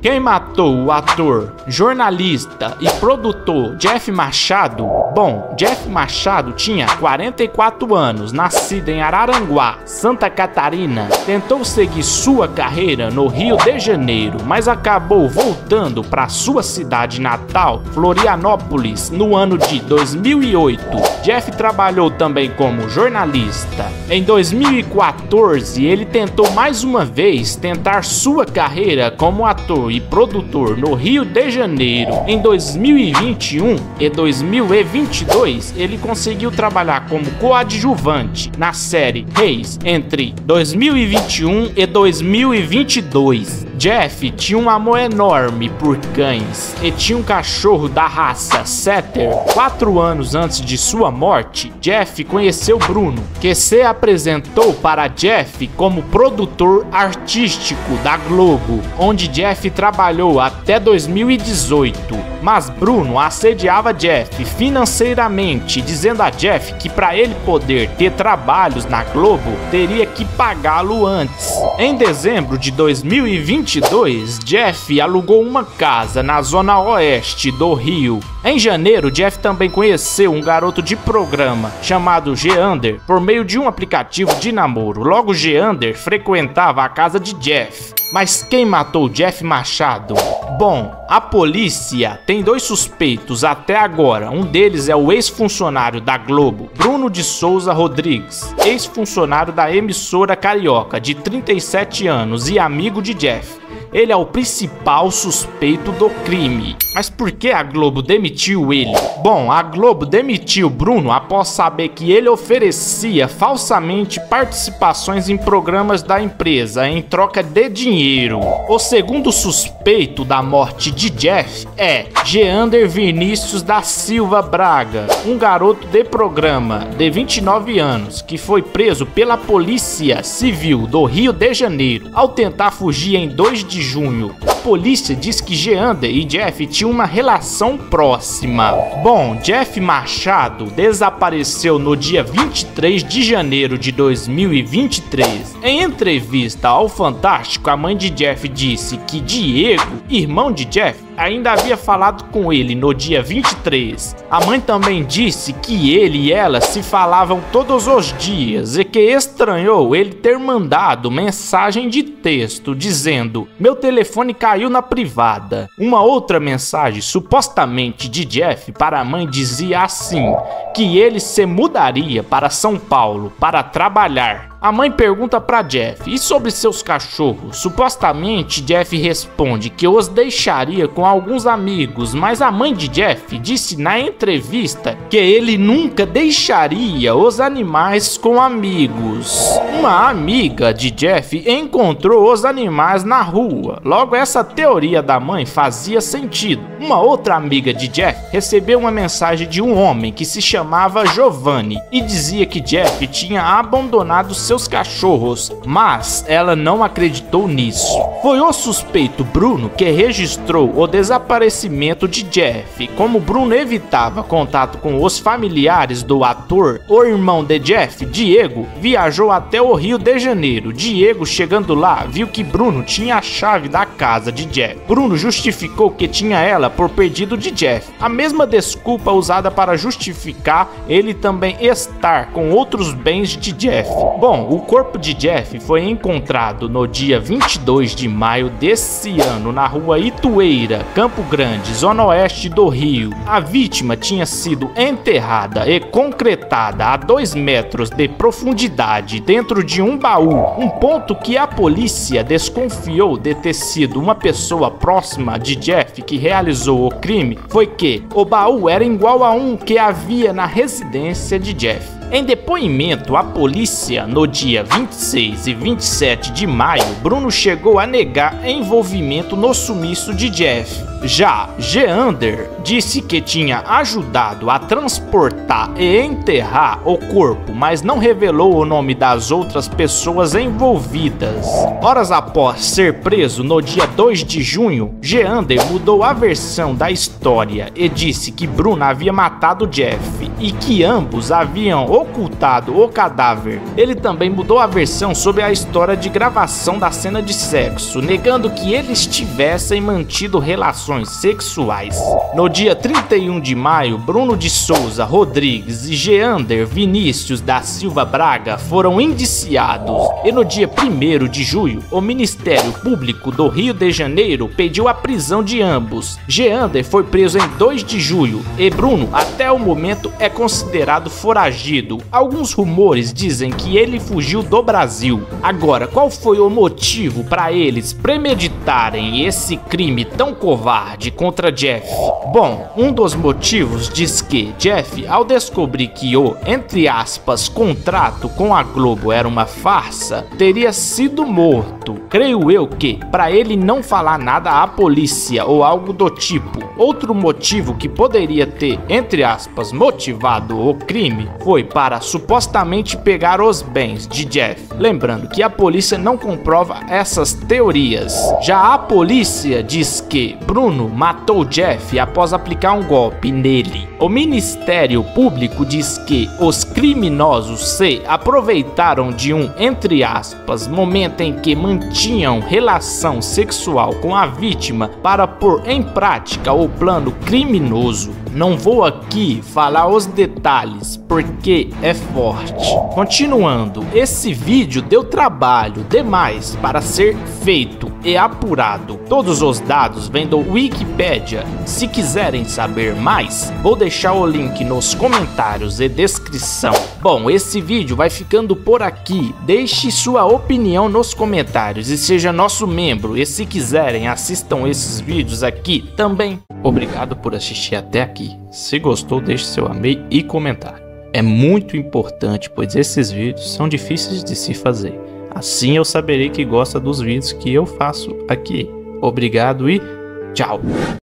Quem matou o ator, jornalista e produtor Jeff Machado? Bom, Jeff Machado tinha 44 anos, nascido em Araranguá, Santa Catarina. Tentou seguir sua carreira no Rio de Janeiro, mas acabou voltando para sua cidade natal, Florianópolis, no ano de 2008. Jeff trabalhou também como jornalista. Em 2014, ele tentou mais uma vez tentar sua carreira como ator e produtor no Rio de Janeiro. Em 2021 e 2022, ele conseguiu trabalhar como coadjuvante na série Reis entre 2021 e 2022. Jeff tinha um amor enorme por cães e tinha um cachorro da raça Setter. 4 anos antes de sua morte, Jeff conheceu Bruno, que se apresentou para Jeff como produtor artístico da Globo, onde Jeff trabalhou até 2018. Mas Bruno assediava Jeff financeiramente, dizendo a Jeff que para ele poder ter trabalhos na Globo, teria que pagá-lo antes. Em dezembro de 2022, Jeff alugou uma casa na zona oeste do Rio. Em janeiro, Jeff também conheceu um garoto de programa chamado Geander por meio de um aplicativo de namoro. Logo, Geander frequentava a casa de Jeff. Mas quem matou Jeff Machado? Bom, a polícia tem 2 suspeitos até agora. Um deles é o ex-funcionário da Globo, Bruno de Souza Rodrigues, ex-funcionário da emissora carioca, de 37 anos e amigo de Jeff. Ele é o principal suspeito do crime. Mas por que a Globo demitiu ele? Bom, a Globo demitiu Bruno após saber que ele oferecia falsamente participações em programas da empresa em troca de dinheiro. O segundo suspeito da morte de Jeff é Geander Vinícius da Silva Braga, um garoto de programa de 29 anos que foi preso pela Polícia Civil do Rio de Janeiro ao tentar fugir em 2 de junho. A polícia diz que Geander e Jeff tinham uma relação próxima. Bom, Jeff Machado desapareceu no dia 23 de janeiro de 2023. Em entrevista ao Fantástico, a mãe de Jeff disse que Diego, irmão de Jeff, ainda havia falado com ele no dia 23. A mãe também disse que ele e ela se falavam todos os dias e que estranhou ele ter mandado mensagem de texto dizendo: "Meu telefone caiu na privada". Uma outra mensagem supostamente de Jeff para a mãe dizia assim, que ele se mudaria para São Paulo para trabalhar. A mãe pergunta para Jeff: "E sobre seus cachorros?" Supostamente Jeff responde que os deixaria com alguns amigos, mas a mãe de Jeff disse na entrevista que ele nunca deixaria os animais com amigos. Uma amiga de Jeff encontrou os animais na rua. Logo, essa teoria da mãe fazia sentido. Uma outra amiga de Jeff recebeu uma mensagem de um homem que se chamava Giovanni e dizia que Jeff tinha abandonado seus cachorros, mas ela não acreditou nisso. Foi o suspeito Bruno que registrou o desaparecimento de Jeff. Como Bruno evitava contato com os familiares do ator, o irmão de Jeff, Diego, viajou até o Rio de Janeiro. Diego, chegando lá, viu que Bruno tinha a chave da casa de Jeff. Bruno justificou que tinha ela por pedido de Jeff, a mesma desculpa usada para justificar ele também estar com outros bens de Jeff. Bom, o corpo de Jeff foi encontrado no dia 22 de maio desse ano na rua Itueira, Campo Grande, zona oeste do Rio. A vítima tinha sido enterrada e concretada a 2 metros de profundidade dentro de um baú, um ponto que a polícia desconfiou de ter sido uma pessoa próxima de Jeff que realizou o crime, foi que o baú era igual a um que havia na residência de Jeff. Em depoimento à polícia no dia 26 e 27 de maio, Bruno chegou a negar envolvimento no sumiço de Jeff. Já Geander disse que tinha ajudado a transportar e enterrar o corpo, mas não revelou o nome das outras pessoas envolvidas. Horas após ser preso no dia 2 de junho, Geander mudou a versão da história e disse que Bruno havia matado Jeff e que ambos haviam ocultado o cadáver. Ele também mudou a versão sobre a história de gravação da cena de sexo, negando que eles tivessem mantido relações sexuais. No dia 31 de maio, Bruno de Souza Rodrigues e Geander Vinícius da Silva Braga foram indiciados. E no dia 1º de julho, o Ministério Público do Rio de Janeiro pediu a prisão de ambos. Geander foi preso em 2 de julho e Bruno, até o momento, é considerado foragido. Alguns rumores dizem que ele fugiu do Brasil. Agora, qual foi o motivo para eles premeditarem esse crime tão covarde contra Jeff? Bom, um dos motivos diz que Jeff, ao descobrir que o, entre aspas, contrato com a Globo era uma farsa, teria sido morto. Creio eu que, para ele não falar nada à polícia ou algo do tipo. Outro motivo que poderia ter, entre aspas, motivado o crime foi para supostamente pegar os bens de Jeff. Lembrando que a polícia não comprova essas teorias. Já a polícia diz que Bruno matou Jeff após aplicar um golpe nele. O Ministério Público diz que os criminosos se aproveitaram de um, entre aspas, momento em que mantinham relação sexual com a vítima para pôr em prática o plano criminoso. Não vou aqui falar os detalhes porque é forte. Continuando, esse vídeo deu trabalho demais para ser feito e apurado. Todos os dados vêm do Wikipedia. Se quiserem saber mais, vou deixar o link nos comentários e descrição. Bom, esse vídeo vai ficando por aqui. Deixe sua opinião nos comentários e seja nosso membro. E se quiserem, assistam esses vídeos aqui também. Obrigado por assistir até aqui. Se gostou, deixe seu amei e comentário. É muito importante, pois esses vídeos são difíceis de se fazer. Assim eu saberei que gosta dos vídeos que eu faço aqui. Obrigado e tchau!